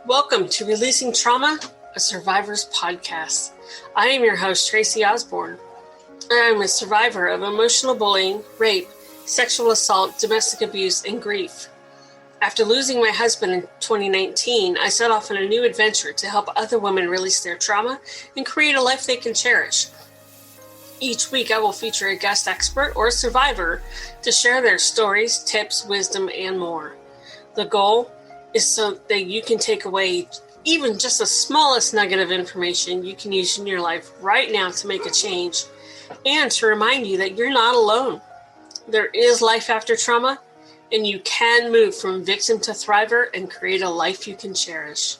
Welcome to Releasing Trauma, a Survivor's Podcast. I am your host, Tracy Osborne. I am a survivor of emotional bullying, rape, sexual assault, domestic abuse, and grief. After losing my husband in 2019, I set off on a new adventure to help other women release their trauma and create a life they can cherish. Each week, I will feature a guest expert or a survivor to share their stories, tips, wisdom, and more. The goal is so that you can take away even just the smallest nugget of information you can use in your life right now to make a change, and to remind you that you're not alone. There is life after trauma, and you can move from victim to thriver and create a life you can cherish.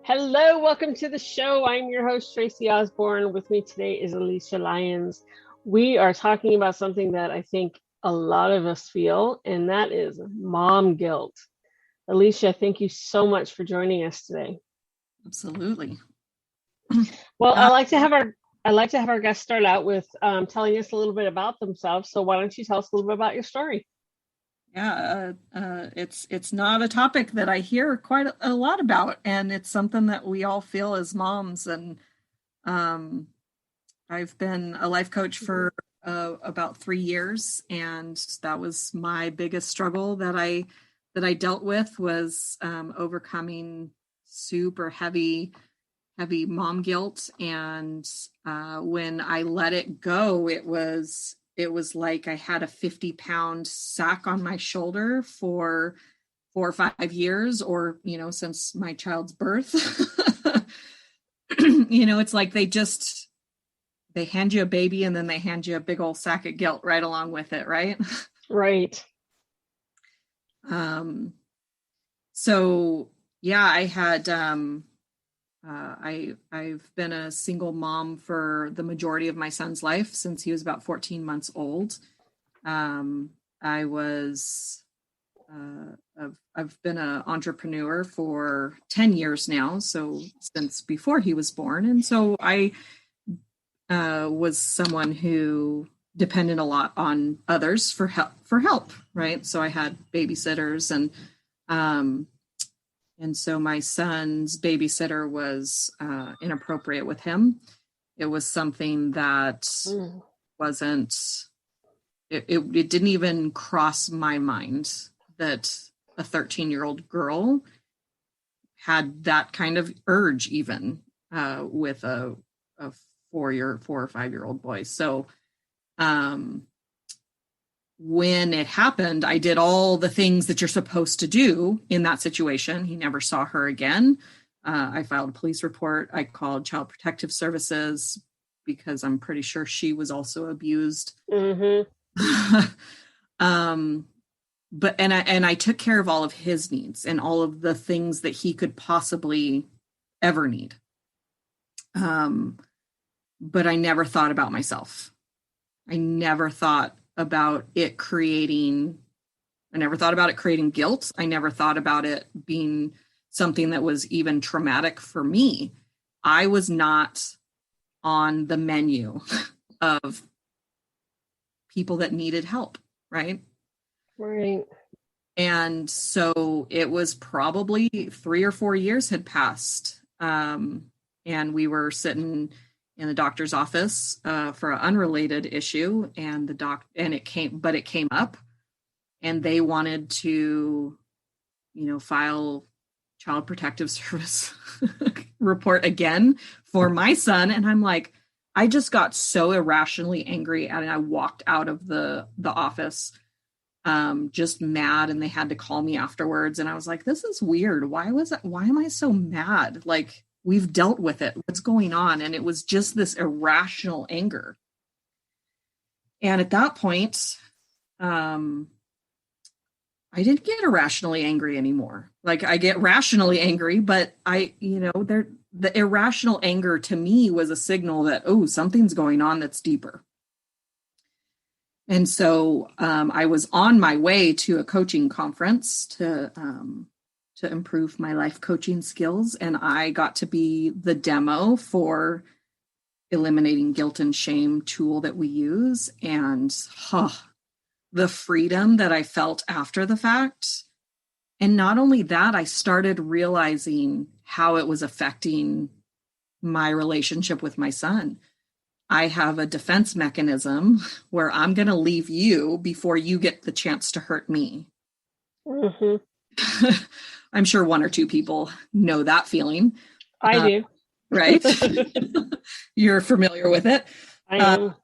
Hello, welcome to the show. I'm your host, Tracy Osborne. With me today is Alysia Lyons. We are talking about something that I think a lot of us feel, and that is mom guilt. Alysia, thank you so much for joining us today. Absolutely. Well, I like to have our guests start out with telling us a little bit about themselves. So why don't you tell us a little bit about your story? Yeah, it's not a topic that I hear quite a lot about, and it's something that we all feel as moms. And I've been a life coach for about 3 years, and that was my biggest struggle that I dealt with was overcoming super heavy mom guilt. And when I let it go, it was like I had a 50-pound sack on my shoulder for 4 or 5 years, or since my child's birth. It's like they hand you a baby and then they hand you a big old sack of guilt right along with it, right? Right. So yeah, I had I've been a single mom for the majority of my son's life since he was about 14 months old. I've been an entrepreneur for 10 years now, so since before he was born. And so I was someone who depended a lot on others for help, right? So I had babysitters, and so my son's babysitter was inappropriate with him. It was something that wasn't, it didn't even cross my mind that a 13-year-old girl had that kind of urge even with a 4 or 5 year old boy. So when it happened, I did all the things that you're supposed to do in that situation. He never saw her again. I filed a police report. I called Child Protective Services because I'm pretty sure she was also abused. Mm-hmm. But I took care of all of his needs and all of the things that he could possibly ever need. But I never thought about myself. I never thought about it creating guilt. I never thought about it being something that was even traumatic for me. I was not on the menu of people that needed help, right? Right. And so it was probably 3 or 4 years had passed. And we were sitting in the doctor's office for an unrelated issue, and it came up, and they wanted to, file Child Protective Service report again for my son. And I'm like, I just got so irrationally angry, and I walked out of the office just mad, and they had to call me afterwards. And I was like, this is weird. Why am I so mad? Like, we've dealt with it. What's going on? And it was just this irrational anger. And at that point, I didn't get irrationally angry anymore. Like, I get rationally angry, but the irrational anger to me was a signal that, something's going on that's deeper. And so I was on my way to a coaching conference to improve my life coaching skills. And I got to be the demo for eliminating guilt and shame tool that we use. And the freedom that I felt after the fact And not only that, I started realizing how it was affecting my relationship with my son. I have a defense mechanism where I'm going to leave you before you get the chance to hurt me. Mm-hmm. I'm sure one or two people know that feeling. I do. Right? You're familiar with it. I am.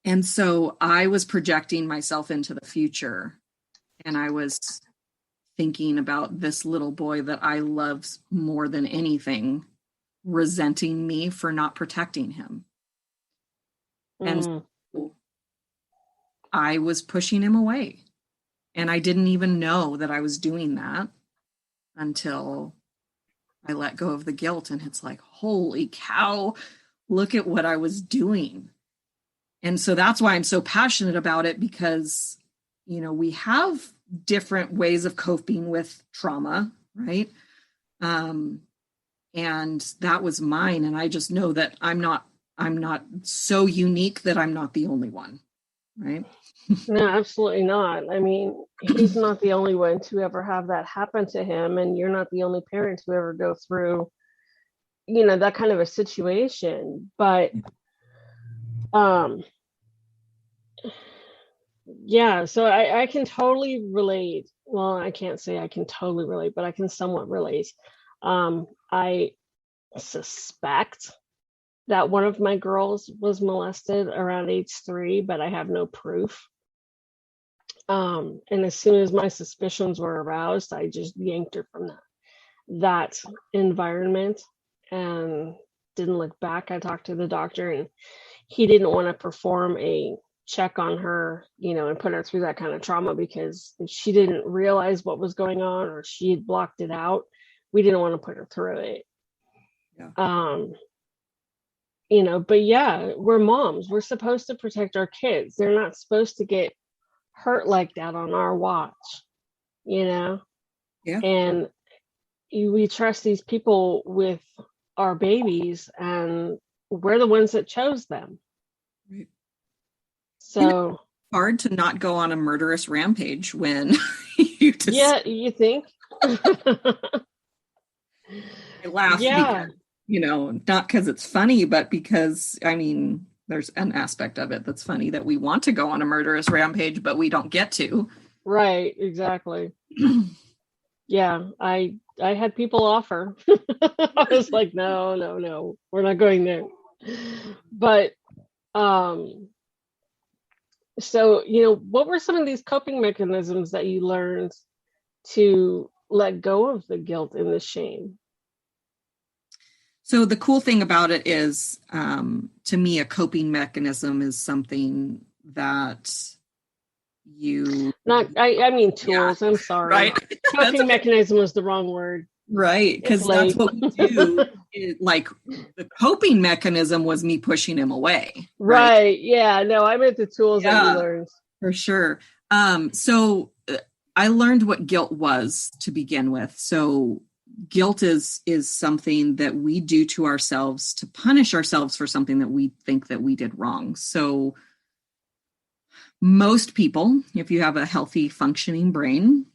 And so I was projecting myself into the future, and I was thinking about this little boy that I love more than anything, resenting me for not protecting him. And so I was pushing him away. And I didn't even know that I was doing that until I let go of the guilt. And it's like, holy cow, look at what I was doing. And so that's why I'm so passionate about it, because, you know, we have different ways of coping with trauma, right? And that was mine. And I just know that I'm not so unique that I'm not the only one, right? No, absolutely not. I mean, he's not the only one to ever have that happen to him, and you're not the only parent to ever go through, that kind of a situation. But yeah, so I can totally relate. Well, I can't say I can totally relate, but I can somewhat relate. I suspect that one of my girls was molested around age 3, but I have no proof. And as soon as my suspicions were aroused, I just yanked her from that environment and didn't look back. I talked to the doctor, and he didn't want to perform a check on her, and put her through that kind of trauma, because if she didn't realize what was going on or she had blocked it out, we didn't want to put her through it. Yeah. But yeah, we're moms. We're supposed to protect our kids. They're not supposed to get hurt like that on our watch, Yeah. And we trust these people with our babies, and we're the ones that chose them. Right. So it's hard to not go on a murderous rampage when you just... Yeah, you think? I laugh Yeah. because, not because it's funny, but because, I mean, there's an aspect of it that's funny, that we want to go on a murderous rampage, but we don't get to. Right, exactly. Yeah, I had people offer. I was like, no, we're not going there. But so, what were some of these coping mechanisms that you learned to let go of the guilt and the shame? So the cool thing about it is, to me, a coping mechanism is something that you... I mean tools, yeah. I'm sorry. Right. Coping mechanism was the wrong word. Right, because that's what we do. Like, the coping mechanism was me pushing him away. Right. Yeah. No, I meant the tools that you learned. For sure. So I learned what guilt was to begin with. So guilt is something that we do to ourselves to punish ourselves for something that we think that we did wrong. So most people, if you have a healthy functioning brain,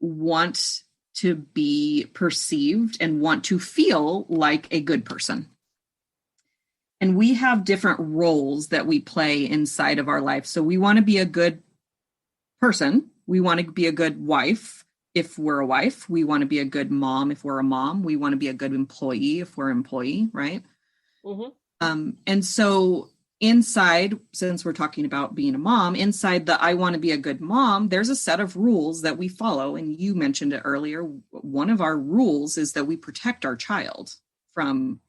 want to be perceived and want to feel like a good person. And we have different roles that we play inside of our life. So we want to be a good person. We want to be a good wife if we're a wife. We want to be a good mom if we're a mom. We want to be a good employee if we're an employee, right? Mm-hmm. And so inside, since we're talking about being a mom, inside the I want to be a good mom, there's a set of rules that we follow. And you mentioned it earlier. One of our rules is that we protect our child from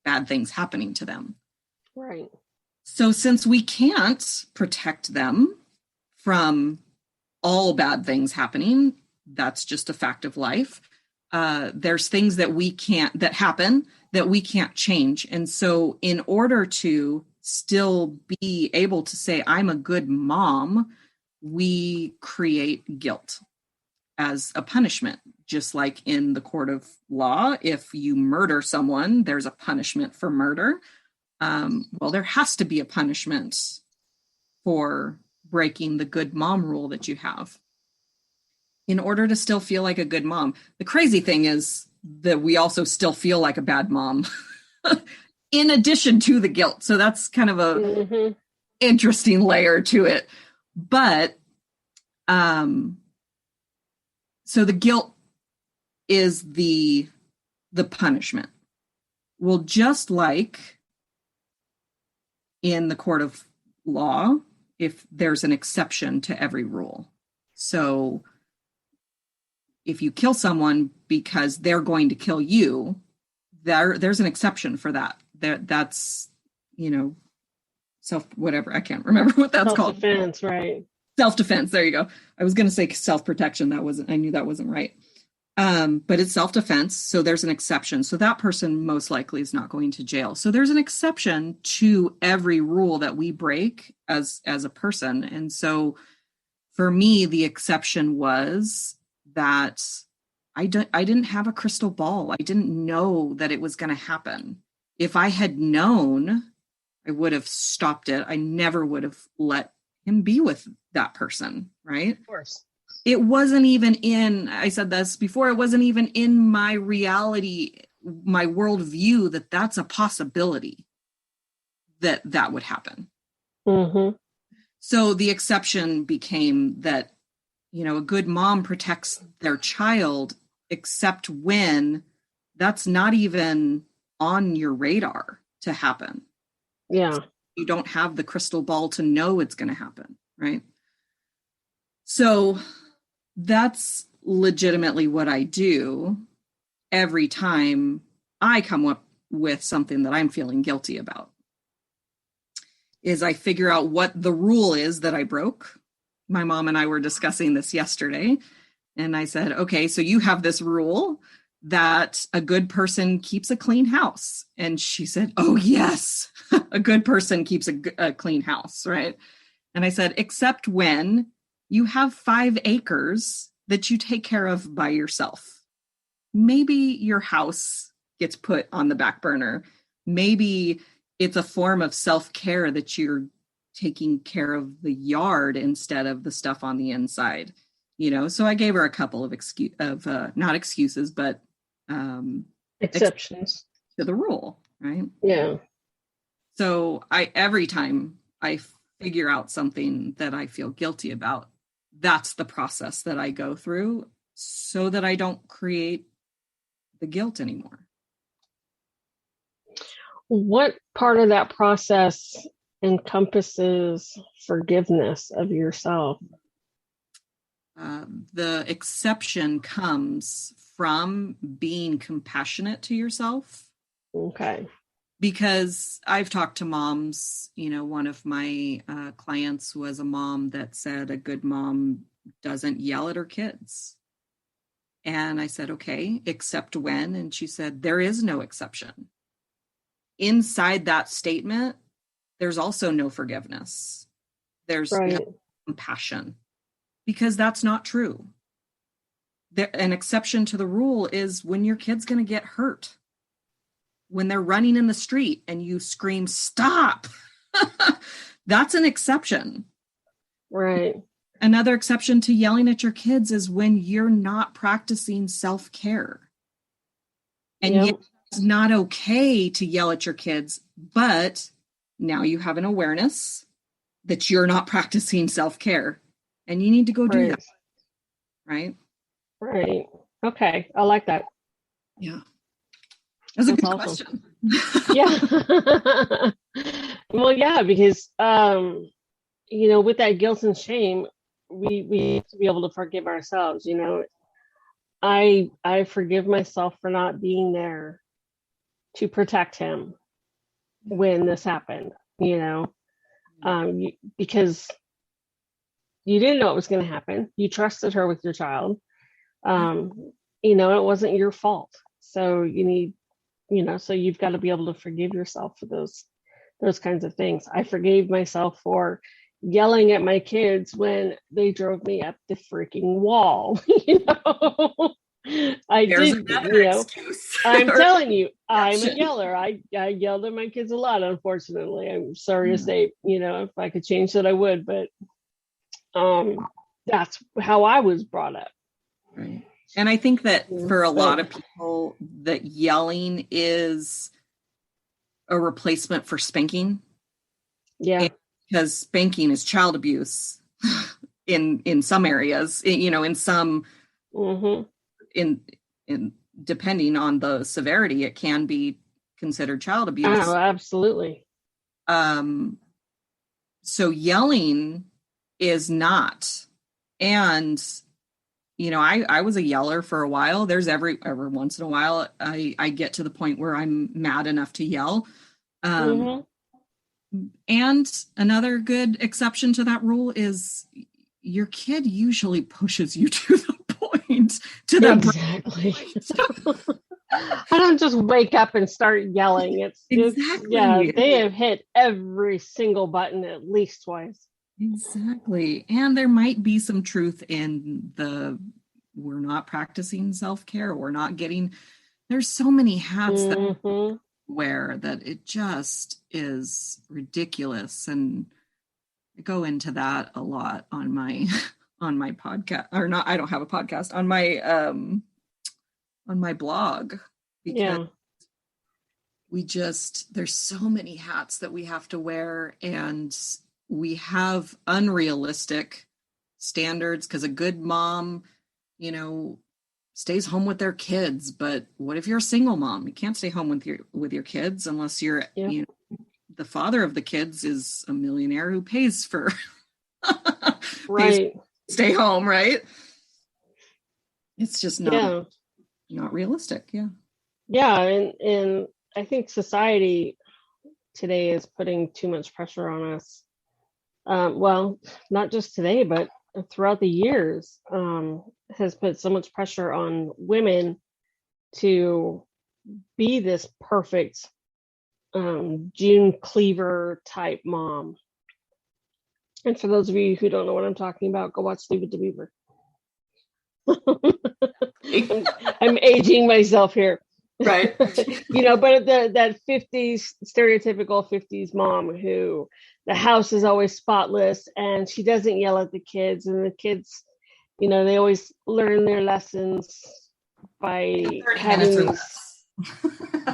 bad things happening to them. Right. So since we can't protect them from all bad things happening, that's just a fact of life. There's things that happen that we can't change. And so in order to still be able to say, I'm a good mom, we create guilt as a punishment. Just like in the court of law, if you murder someone, there's a punishment for murder. Well, there has to be a punishment for breaking the good mom rule that you have. in order to still feel like a good mom. The crazy thing is that we also still feel like a bad mom in addition to the guilt. So that's kind of a Mm-hmm. interesting layer to it. But so the guilt is the punishment. Well, just like in the court of law, if there's an exception to every rule. So if you kill someone because they're going to kill you, there's an exception for that. That's, whatever. I can't remember what that's called. Self-defense, right? Self-defense. There you go. I was going to say self-protection. I knew that wasn't right. But it's self-defense. So there's an exception. So that person most likely is not going to jail. So there's an exception to every rule that we break as a person. And so for me, the exception was that I didn't have a crystal ball. I didn't know that it was going to happen. If I had known, I would have stopped it. I never would have let him be with that person, right? Of course. It wasn't even I said this before, it wasn't even in my reality, my worldview, that that's a possibility that would happen. Mm-hmm. So the exception became that, a good mom protects their child, except when that's not even on your radar to happen. Yeah. You don't have the crystal ball to know it's going to happen, right? So that's legitimately what I do every time I come up with something that I'm feeling guilty about, is I figure out what the rule is that I broke. My mom and I were discussing this yesterday, and I said, okay, so you have this rule that a good person keeps a clean house. And she said, oh, yes, a good person keeps a clean house, right? And I said, except when you have 5 acres that you take care of by yourself. Maybe your house gets put on the back burner. Maybe it's a form of self-care that you're taking care of the yard instead of the stuff on the inside. So I gave her a couple of not excuses, but exceptions to the rule, right? Yeah. So every time I figure out something that I feel guilty about, that's the process that I go through so that I don't create the guilt anymore. What part of that process encompasses forgiveness of yourself? The exception comes from being compassionate to yourself. Okay. Because I've talked to moms, one of my clients was a mom that said a good mom doesn't yell at her kids. And I said, okay, except when? And she said, there is no exception. Inside that statement, there's also no forgiveness. There's no compassion, because that's not true. An exception to the rule is when your kid's going to get hurt. When they're running in the street and you scream, stop, that's an exception. Right. Another exception to yelling at your kids is when you're not practicing self-care. And yet it's not okay to yell at your kids, but now you have an awareness that you're not practicing self-care and you need to go do that. Right? Right. Okay. I like that. Yeah. That's a good question. Yeah. Well, yeah, because, with that guilt and shame, we have to be able to forgive ourselves. I forgive myself for not being there to protect him when this happened, because you didn't know it was going to happen. You trusted her with your child. It wasn't your fault. So so you've got to be able to forgive yourself for those kinds of things. I forgave myself for yelling at my kids when they drove me up the freaking wall. I did, excuse. I'm telling you, I'm a yeller. I yelled at my kids a lot, unfortunately. I'm sorry to say, if I could change that, I would, but that's how I was brought up. Right. And I think that for a lot of But people, that yelling is a replacement for spanking. yeah, Because spanking is child abuse in some areas, in some, hmm in depending on the severity, it can be considered child oh, abuse. absolutely. Um, so yelling is not. And I was a yeller for a while. There's every once in a while I get to the point where I'm mad enough to yell. Hmm And another good exception to that rule is your kid usually pushes you to the point, to that Exactly. point. I don't just wake up and start yelling. Yeah, Exactly. they have hit every single button at least twice. Exactly. And there might be some truth in we're not practicing self-care. There's so many hats that Hmm wear that it just is ridiculous. And I go into that a lot on my on my podcast, or not. I don't have a podcast on my blog, because Yeah. there's so many hats that we have to wear, and we have unrealistic standards, because a good mom, you know, stays home with their kids. But what if you're a single mom? You can't stay home with your kids unless you're, Yeah. the father of the kids is a millionaire who pays for pays Right. to stay home, right? It's just Yeah. not realistic. Yeah. Yeah. And I think society today is putting too much pressure on us. Well, not just today, but throughout the years, has put so much pressure on women to be this perfect June Cleaver type mom. And for those of you who don't know what I'm talking about, go watch Leave It to Beaver. I'm aging myself here. Right. But that 50s stereotypical 50s mom who the house is always spotless and she doesn't yell at the kids, and the kids, they always learn their lessons by 30 minutes having or these less.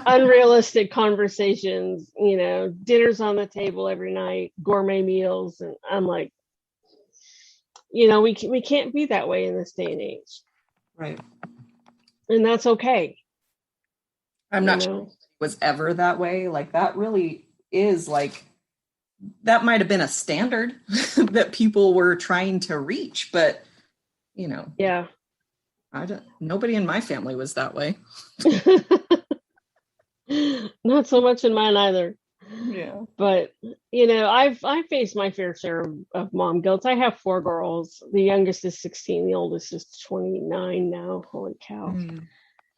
unrealistic conversations, dinners on the table every night, gourmet meals. And I'm like, we can't be that way in this day and age. Right. And that's okay. I'm not sure it was ever that way. Like, that really is like, that might have been a standard that people were trying to reach, but Yeah. Nobody in my family was that way. Not so much in mine either. Yeah. But I've faced my fair share of mom guilt. I have 4 girls. The youngest is 16, the oldest is 29 now. Holy cow.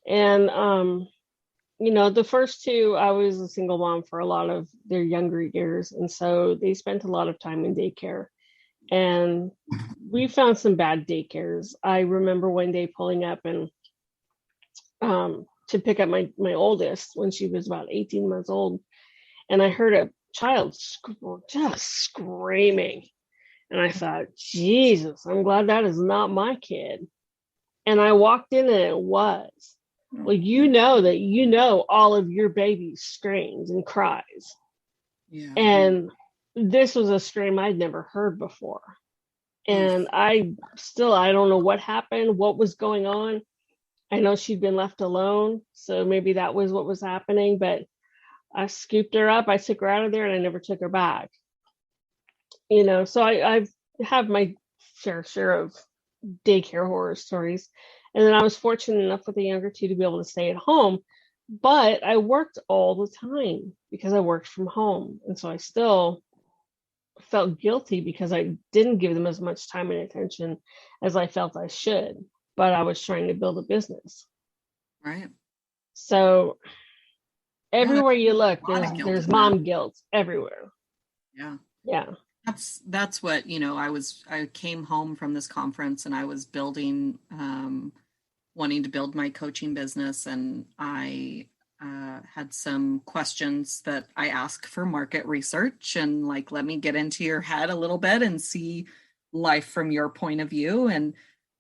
And the first 2, I was a single mom for a lot of their younger years, and so they spent a lot of time in daycare. And we found some bad daycares. I remember one day pulling up and to pick up my oldest when she was about 18 months old, and I heard a child just screaming. And I thought, Jesus, I'm glad that is not my kid. And I walked in and it was. Well, that all of your baby's screams and cries. Yeah. And this was a scream I'd never heard before. And I don't know what happened, what was going on. I know she'd been left alone, so maybe that was what was happening, but I scooped her up, I took her out of there, and I never took her back. So I've had my fair share of daycare horror stories. And then I was fortunate enough with the younger 2 to be able to stay at home, but I worked all the time because I worked from home. And so I still felt guilty because I didn't give them as much time and attention as I felt I should, but I was trying to build a business. Right. So everywhere you look, there's mom that. guilt everywhere. Yeah. Yeah. That's what, I came home from this conference and I was building, wanting to build my coaching business. And I had some questions that I asked for market research, and like, let me get into your head a little bit and see life from your point of view. And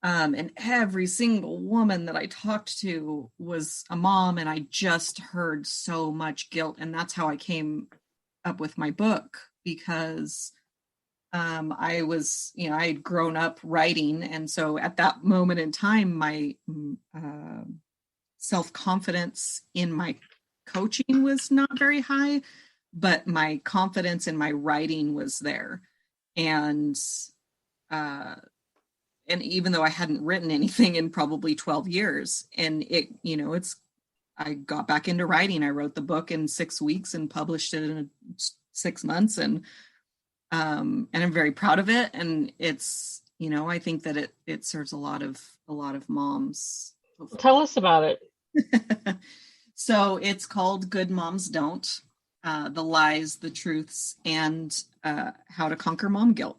And every single woman that I talked to was a mom, and I just heard so much guilt. And that's how I came up with my book, because I was, I had grown up writing. And so at that moment in time, my self-confidence in my coaching was not very high, but my confidence in my writing was there. And even though I hadn't written anything in probably 12 years, and I got back into writing. I wrote the book in 6 weeks and published it in 6 months. And I'm very proud of it. And it's, I think that it serves a lot of moms. Tell us about it. So it's called Good Moms Don't, The Lies, the Truths, and How to Conquer Mom Guilt.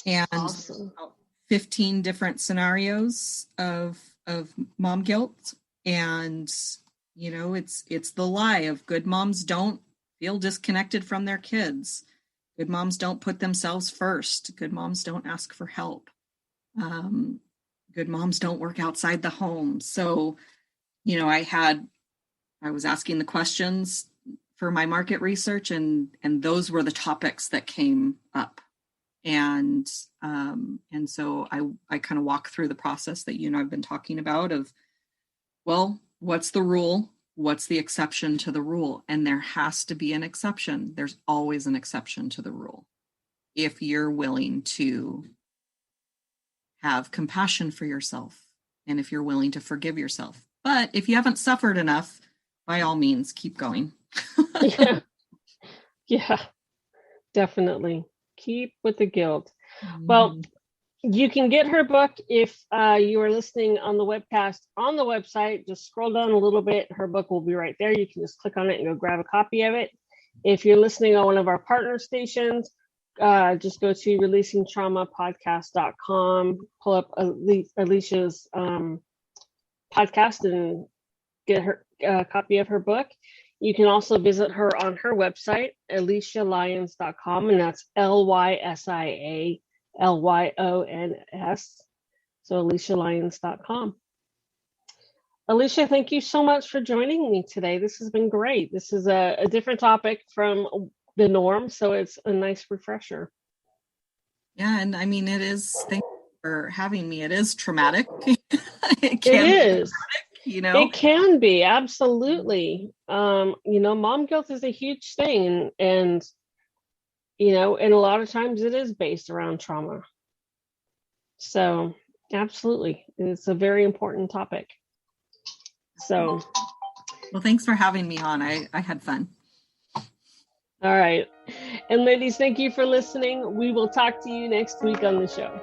And awesome. 15 different scenarios of mom guilt. And, it's the lie of good moms don't feel disconnected from their kids. Good moms don't put themselves first. Good moms don't ask for help. Good moms don't work outside the home. So, I was asking the questions for my market research, and those were the topics that came up. And so I kind of walk through the process that I've been talking about of, well, what's the rule? What's the exception to the rule? And there has to be an exception. There's always an exception to the rule if you're willing to have compassion for yourself and if you're willing to forgive yourself. But if you haven't suffered enough, by all means, keep going. Yeah, definitely. Keep with the guilt. Mm-hmm. Well, you can get her book if you are listening on the webcast on the website. Just scroll down a little bit. Her book will be right there. You can just click on it and go grab a copy of it. If you're listening on one of our partner stations, just go to releasingtraumapodcast.com, pull up Alysia's podcast and get her a copy of her book. You can also visit her on her website, AlysiaLyons.com, and that's LYSIALYONS. So AlysiaLyons.com. Alysia, thank you so much for joining me today. This has been great. This is a different topic from the norm, so it's a nice refresher. Yeah, and I mean, it is, thank you for having me. It is traumatic. It is. It can be, absolutely. Mom guilt is a huge thing, and a lot of times it is based around trauma. So absolutely, it's a very important topic. So, well, thanks for having me on. I had fun. All right. And ladies, thank you for listening. We will talk to you next week on the show.